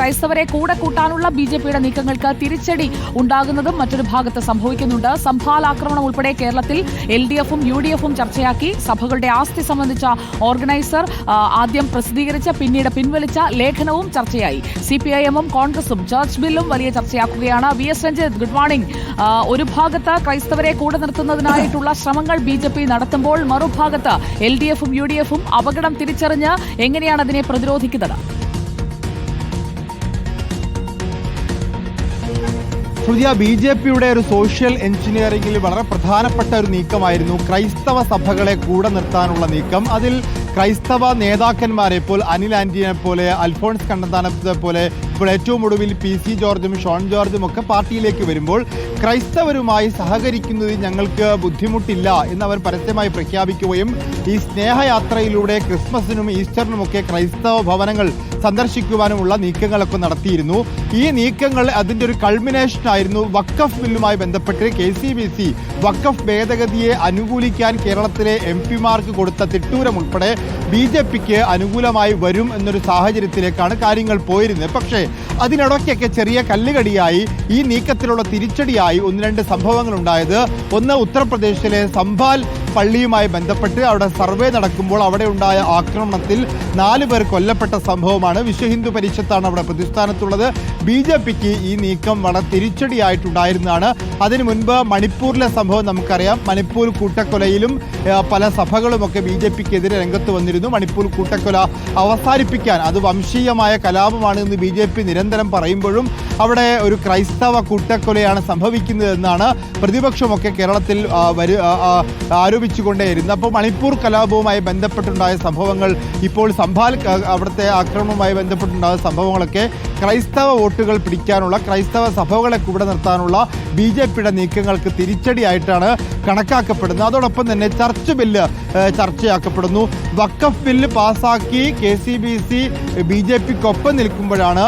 ക്രൈസ്തവരെ കൂടെ കൂട്ടാനുള്ള ബിജെപിയുടെ നീക്കങ്ങൾക്ക് തിരിച്ചടി ഉണ്ടാകുന്നതും മറ്റൊരു ഭാഗത്ത് സംഭവിക്കുന്നുണ്ട്. സംഭാൽ ആക്രമണം ഉൾപ്പെടെ കേരളത്തിൽ LDFും UDFും ചർച്ചയാക്കി. സഭകളുടെ ആസ്തി സംബന്ധിച്ച ഓർഗനൈസർ ആദ്യം പ്രസിദ്ധീകരിച്ച പിന്നീട് പിൻവലിച്ച ലേഖനവും ചർച്ചയായി. CPIMും കോൺഗ്രസും ചർച്ച് ബില്ലും വലിയ ചർച്ചയാക്കുകയാണ്. VS Ranjith, good morning. ഒരു ഭാഗത്ത് ക്രൈസ്തവരെ കൂടെ നിർത്തുന്നതിനായിട്ടുള്ള ശ്രമങ്ങൾ BJP നടത്തുമ്പോൾ മറുഭാഗത്ത് LDFും UDFും അപകടം തിരിച്ചറിഞ്ഞ് എങ്ങനെയാണ് അതിനെ പ്രതിരോധിക്കുന്നത്? BJPയുടെ ഒരു സോഷ്യൽ എഞ്ചിനീയറിംഗിൽ വളരെ പ്രധാനപ്പെട്ട ഒരു നീക്കമായിരുന്നു ക്രൈസ്തവ സഭകളെ കൂടെ നിർത്താനുള്ള നീക്കം. അതിൽ ക്രൈസ്തവ നേതാക്കന്മാരെ ഇപ്പോൾ അനിൽ ആന്റണിയെ പോലെ, അൽഫോൺസ് കണ്ണന്താനത്തെ പോലെ, ഇപ്പോൾ ഏറ്റവും ഒടുവിൽ PC ജോർജും ഷോൺ ജോർജും ഒക്കെ പാർട്ടിയിലേക്ക് വരുമ്പോൾ ക്രൈസ്തവരുമായി സഹകരിക്കുന്നതിൽ ഞങ്ങൾക്ക് ബുദ്ധിമുട്ടില്ല എന്ന് അവർ പരസ്യമായി പ്രഖ്യാപിക്കുകയും ഈ സ്നേഹയാത്രയിലൂടെ ക്രിസ്മസിനും ഈസ്റ്ററിനുമൊക്കെ ക്രൈസ്തവ ഭവനങ്ങൾ സന്ദർശിക്കുവാനുമുള്ള നീക്കങ്ങളൊക്കെ നടത്തിയിരുന്നു. ഈ നീക്കങ്ങൾ അതിൻ്റെ ഒരു കൾമിനേഷൻ ആയിരുന്നു വഖഫ് ബില്ലുമായി ബന്ധപ്പെട്ട് KCBC വഖഫ് ഭേദഗതിയെ അനുകൂലിക്കാൻ കേരളത്തിലെ MP-മാർക്ക് കൊടുത്ത തിട്ടൂരം ഉൾപ്പെടെ BJPക്ക് അനുകൂലമായി വരും എന്നൊരു സാഹചര്യത്തിലേക്കാണ് കാര്യങ്ങൾ പോയിരുന്നത്. പക്ഷേ അതിനിടയ്ക്കൊക്കെ ചെറിയ കല്ലുകടിയായി ഈ നീക്കത്തിലുള്ള തിരിച്ചടിയായി ഒന്ന് രണ്ട് സംഭവങ്ങൾ ഉണ്ടായത്. ഒന്ന്, ഉത്തർപ്രദേശിലെ സംഭാൽ പള്ളിയുമായി ബന്ധപ്പെട്ട് അവിടെ സർവേ നടക്കുമ്പോൾ അവിടെ ഉണ്ടായ ആക്രമണത്തിൽ 4 പേർ കൊല്ലപ്പെട്ട സംഭവമാണ്. വിശ്വ ഹിന്ദു പരിഷത്താണ് അവിടെ പ്രതിസ്ഥാനത്തുള്ളത്. BJPക്ക് ഈ നീക്കം വളരെ തിരിച്ചടിയായിട്ടുണ്ടായിരുന്നതാണ്. അതിനു മുൻപ് മണിപ്പൂരിലെ സംഭവം നമുക്കറിയാം. മണിപ്പൂർ കൂട്ടക്കൊലയിലും പല സഭകളുമൊക്കെ BJPക്കെതിരെ രംഗത്ത് വന്നിരുന്നു. മണിപ്പൂർ കൂട്ടക്കൊല അവസാനിപ്പിക്കാൻ, അത് വംശീയമായ കലാപമാണ് എന്ന് BJP നിരന്തരം പറയുമ്പോഴും അവിടെ ഒരു ക്രൈസ്തവ കൂട്ടക്കൊലയാണ് സംഭവിക്കുന്നതെന്നാണ് പ്രതിപക്ഷമൊക്കെ കേരളത്തിൽ ആരോപിച്ചുകൊണ്ടേയിരുന്നത്. അപ്പോൾ മണിപ്പൂർ കലാപവുമായി ബന്ധപ്പെട്ടുണ്ടായ സംഭവങ്ങൾ, ഇപ്പോൾ സംഭാൽ അവിടുത്തെ ആക്രമണവുമായി ബന്ധപ്പെട്ടുണ്ടായ സംഭവങ്ങളൊക്കെ ക്രൈസ്തവ വോട്ടുകൾ പിടിക്കാനുള്ള, ക്രൈസ്തവ സഭകളെ കൂടെ നിർത്താനുള്ള BJPയുടെ നീക്കങ്ങൾക്ക് തിരിച്ചടിയായിട്ടാണ് കണക്കാക്കപ്പെടുന്നത്. അതോടൊപ്പം തന്നെ ചർച്ച് ബില്ല് ചർച്ചയാക്കപ്പെടുന്നു. വഖഫ് ബില്ല് പാസാക്കി KCBC BJPക്കൊപ്പം നിൽക്കുമ്പോഴാണ്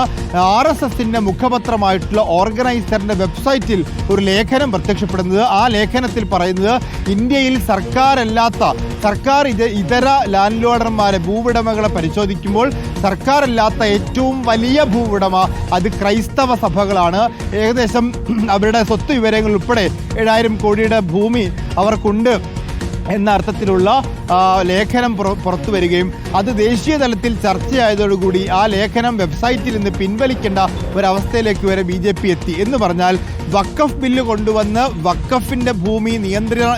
RSSന്റെ മുഖപത്രമായിട്ടുള്ള ഓർഗനൈസറിന്റെ വെബ്സൈറ്റിൽ ഒരു ലേഖനം പ്രത്യക്ഷപ്പെടുന്നത്. ആ ലേഖനത്തിൽ പറയുന്നത് ഇന്ത്യയിൽ സർക്കാർ ഇതര ലാൻഡ് ലോഡർമാരെ, ഭൂവുടമകളെ പരിശോധിക്കുമ്പോൾ സർക്കാരല്ലാത്ത ഏറ്റവും വലിയ ഭൂവുടമ അത് ക്രൈസ്തവ സഭകളാണ്. ഏകദേശം അവരുടെ സ്വത്ത് വിവരങ്ങൾ ഉൾപ്പെടെ 7000 കോടിയുടെ ഭൂമി അവർക്കുണ്ട് എന്ന അർത്ഥത്തിലുള്ള ലേഖനം പുറത്തു വരികയും അത് ദേശീയ തലത്തിൽ ചർച്ചയായതോടുകൂടി ആ ലേഖനം വെബ്സൈറ്റിൽ നിന്ന് പിൻവലിക്കേണ്ട ഒരവസ്ഥയിലേക്ക് വരെ BJP എത്തി. എന്ന് പറഞ്ഞാൽ വഖഫ് ബില്ല് കൊണ്ടുവന്ന് വഖഫിൻ്റെ ഭൂമി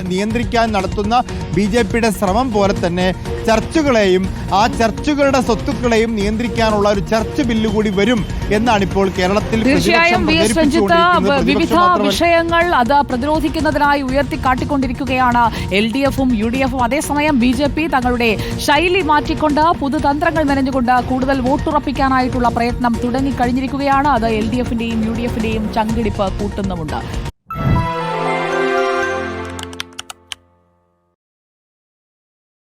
നിയന്ത്രിക്കാൻ നടത്തുന്ന BJPയുടെ ശ്രമം പോലെ തന്നെ ചർച്ചുകളെയും ആ ചർച്ചുകളുടെ സ്വത്തുക്കളെയും നിയന്ത്രിക്കാനുള്ള ഒരു ചർച്ച് ബില്ല് കൂടി വരും എന്നാണ് ഇപ്പോൾ കേരളത്തിൽ. തീർച്ചയായും വിവിധ വിഷയങ്ങൾ അത് പ്രതിരോധിക്കുന്നതിനായി ഉയർത്തിക്കാട്ടിക്കൊണ്ടിരിക്കുകയാണ് LDFും UDFും. അതേസമയം BJP തങ്ങളുടെ ശൈലി മാറ്റിക്കൊണ്ട് പുതുതന്ത്രങ്ങൾ മെനഞ്ഞുകൊണ്ട് കൂടുതൽ വോട്ടുറപ്പിക്കാനായിട്ടുള്ള പ്രയത്നം തുടങ്ങിക്കഴിഞ്ഞിരിക്കുകയാണ്. അത് LDFിന്റെയും UDFിന്റെയും ചങ്കിടിപ്പ് കൂട്ടുന്നുമുണ്ട്.